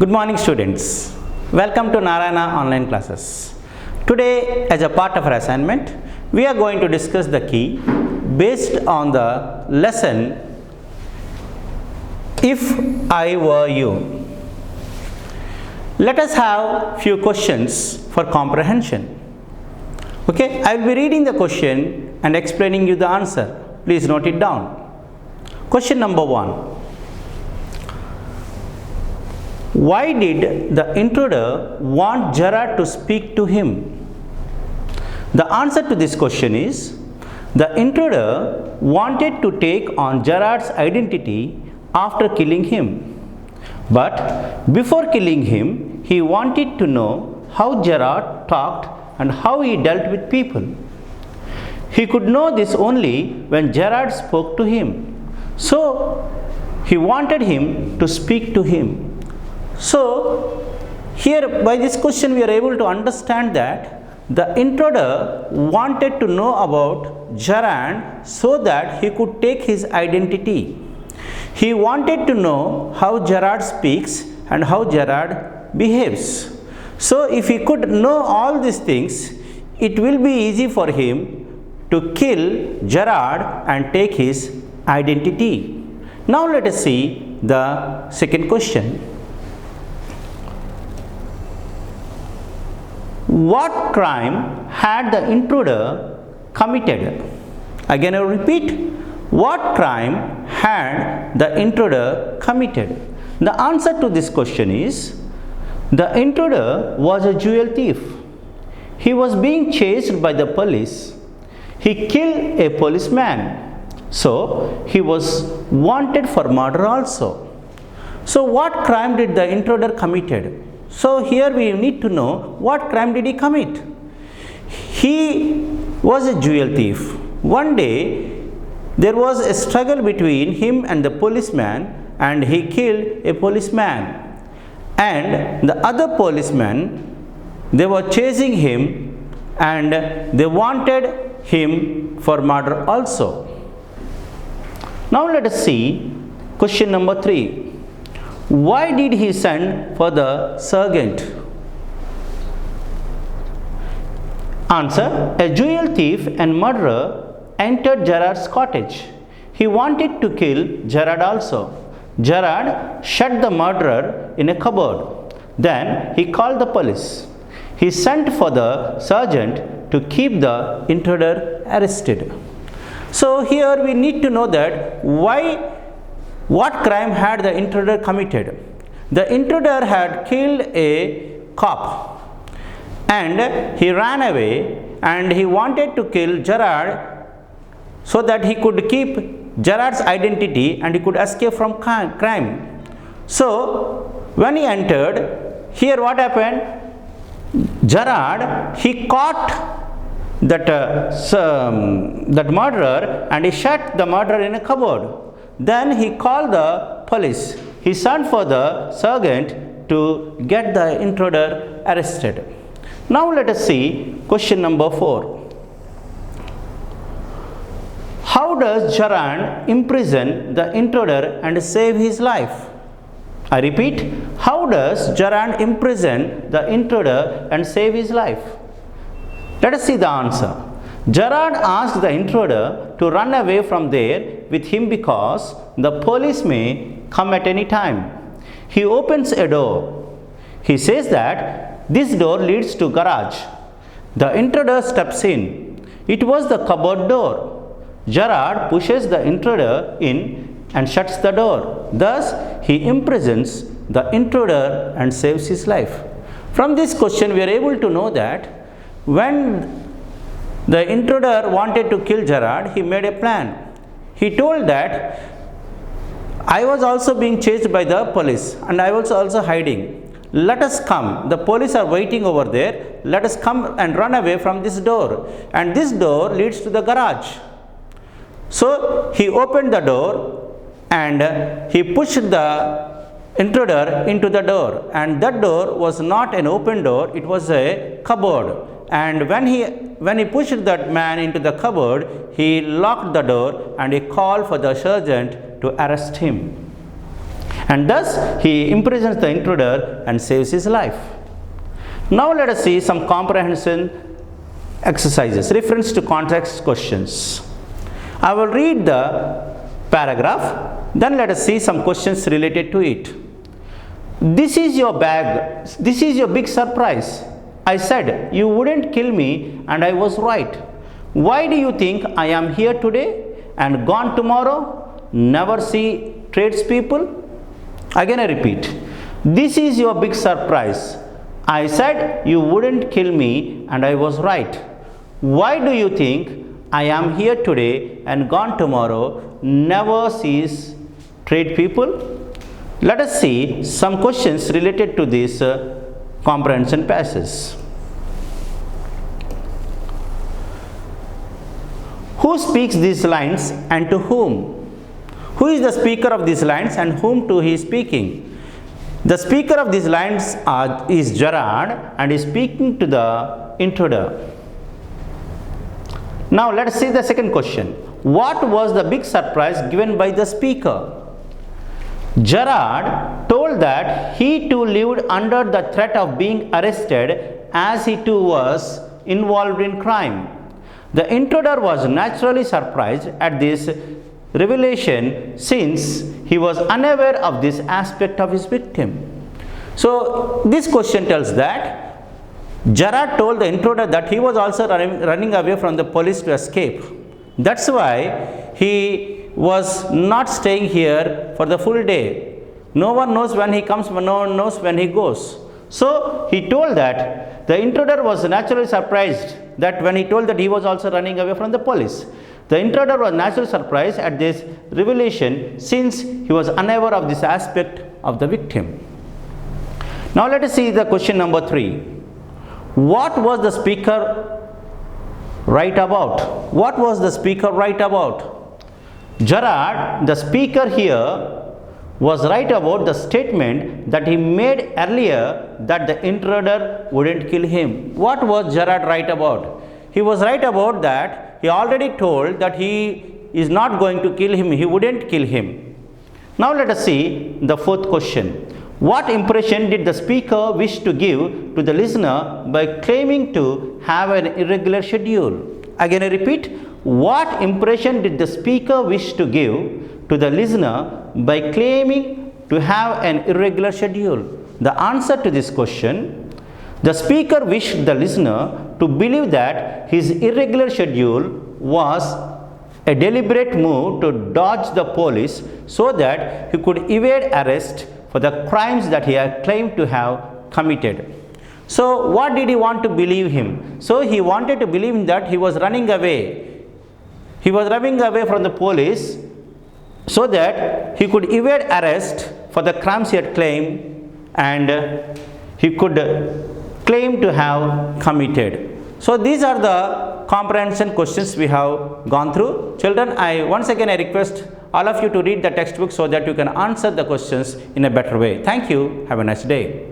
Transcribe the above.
Good morning students. Welcome to Narayana online classes. Today as a part of our assignment, we are going to discuss the key based on the lesson If I Were You. Let us have few questions for comprehension. Okay, I will be reading the question and explaining you the answer. Please note it down. Question number 1. Why did the intruder want Gerard to speak to him? The answer to this question is, the intruder wanted to take on Gerard's identity after killing him. But before killing him, he wanted to know how Gerard talked and how he dealt with people. He could know this only when Gerard spoke to him. So, he wanted him to speak to him. So, here by this question we are able to understand that the intruder wanted to know about Gerard so that he could take his identity. He wanted to know how Gerard speaks and how Gerard behaves. So, if he could know all these things, it will be easy for him to kill Gerard and take his identity. Now, let us see the second question. What crime had the intruder committed? Again I will repeat. What crime had the intruder committed? The answer to this question is, the intruder was a jewel thief. He was being chased by the police. He killed a policeman. So, he was wanted for murder also. So, what crime did the intruder committed? So, here we need to know what crime did he commit. He was a jewel thief. One day, there was a struggle between him and the policeman, and he killed a policeman. And the other policemen, they were chasing him and they wanted him for murder also. Now, let us see question number 3. Why did he send for the sergeant? Answer. A jewel thief and murderer entered Gerard's cottage. He wanted to kill Gerard also. Gerard shut the murderer in a cupboard. Then he called the police. He sent for the sergeant to keep the intruder arrested. So here we need to know that what crime had the intruder committed? The intruder had killed a cop and he ran away and he wanted to kill Gerard so that he could keep Gerard's identity and he could escape from crime. So, when he entered, here what happened? Gerard, he caught that murderer and he shut the murderer in a cupboard. Then he called the police. He sent for the sergeant to get the intruder arrested. Now let us see question number 4. How does Gerard imprison the intruder and save his life? I repeat, how does Gerard imprison the intruder and save his life? Let us see the answer. Gerard asked the intruder to run away from there with him because the police may come at any time. He opens a door. He says that this door leads to garage. The intruder steps in. It was the cupboard door. Gerard pushes the intruder in and shuts the door. Thus, he imprisons the intruder and saves his life. From this question, we are able to know that when the intruder wanted to kill Gerard, he made a plan. He told that I was also being chased by the police and I was also hiding. Let us come. The police are waiting over there. Let us come and run away from this door. And this door leads to the garage. So he opened the door and he pushed the intruder into the door. And that door was not an open door, it was a cupboard. And when he pushed that man into the cupboard, he locked the door and he called for the sergeant to arrest him. and thus he imprisons the intruder and saves his life. Now let us see some comprehension exercises, reference to context questions. I will read the paragraph, then let us see some questions related to it. This is your bag, this is your big surprise. I said you wouldn't kill me and I was right. Why do you think I am here today and gone tomorrow? Never see tradespeople? Again I repeat, this is your big surprise. I said you wouldn't kill me and I was right. Why do you think I am here today and gone tomorrow? Never sees tradespeople? Let us see some questions related to this comprehension passage. Who speaks these lines and to whom? Who is the speaker of these lines and whom to he is speaking? The speaker of these lines is Gerard and is speaking to the intruder. Now let us see the second question. What was the big surprise given by the speaker? Gerard told that he too lived under the threat of being arrested as he too was involved in crime. The intruder was naturally surprised at this revelation since he was unaware of this aspect of his victim. So this question tells that Gerard told the intruder that he was also running away from the police to escape. That's why he was not staying here for the full day. No one knows when he comes, no one knows when he goes. So he told that the intruder was naturally surprised that when he told that he was also running away from the police. The intruder was naturally surprised at this revelation since he was unaware of this aspect of the victim. Now let us see the question number 3. What was the speaker right about? What was the speaker right about? Gerard, the speaker here, was right about the statement that he made earlier that the intruder wouldn't kill him. What was Gerard right about? He was right about that he already told that he is not going to kill him, he wouldn't kill him. Now let us see the fourth question. What impression did the speaker wish to give to the listener by claiming to have an irregular schedule? Again I repeat, what impression did the speaker wish to give to the listener by claiming to have an irregular schedule? The answer to this question, the speaker wished the listener to believe that his irregular schedule was a deliberate move to dodge the police so that he could evade arrest for the crimes that he had claimed to have committed. So what did he want to believe him? So he wanted to believe him that he was running away. He was running away from the police so that he could evade arrest for the crimes he had claimed and he could claim to have committed. So these are the comprehension questions we have gone through. Children, once again I request all of you to read the textbook so that you can answer the questions in a better way. Thank you. Have a nice day.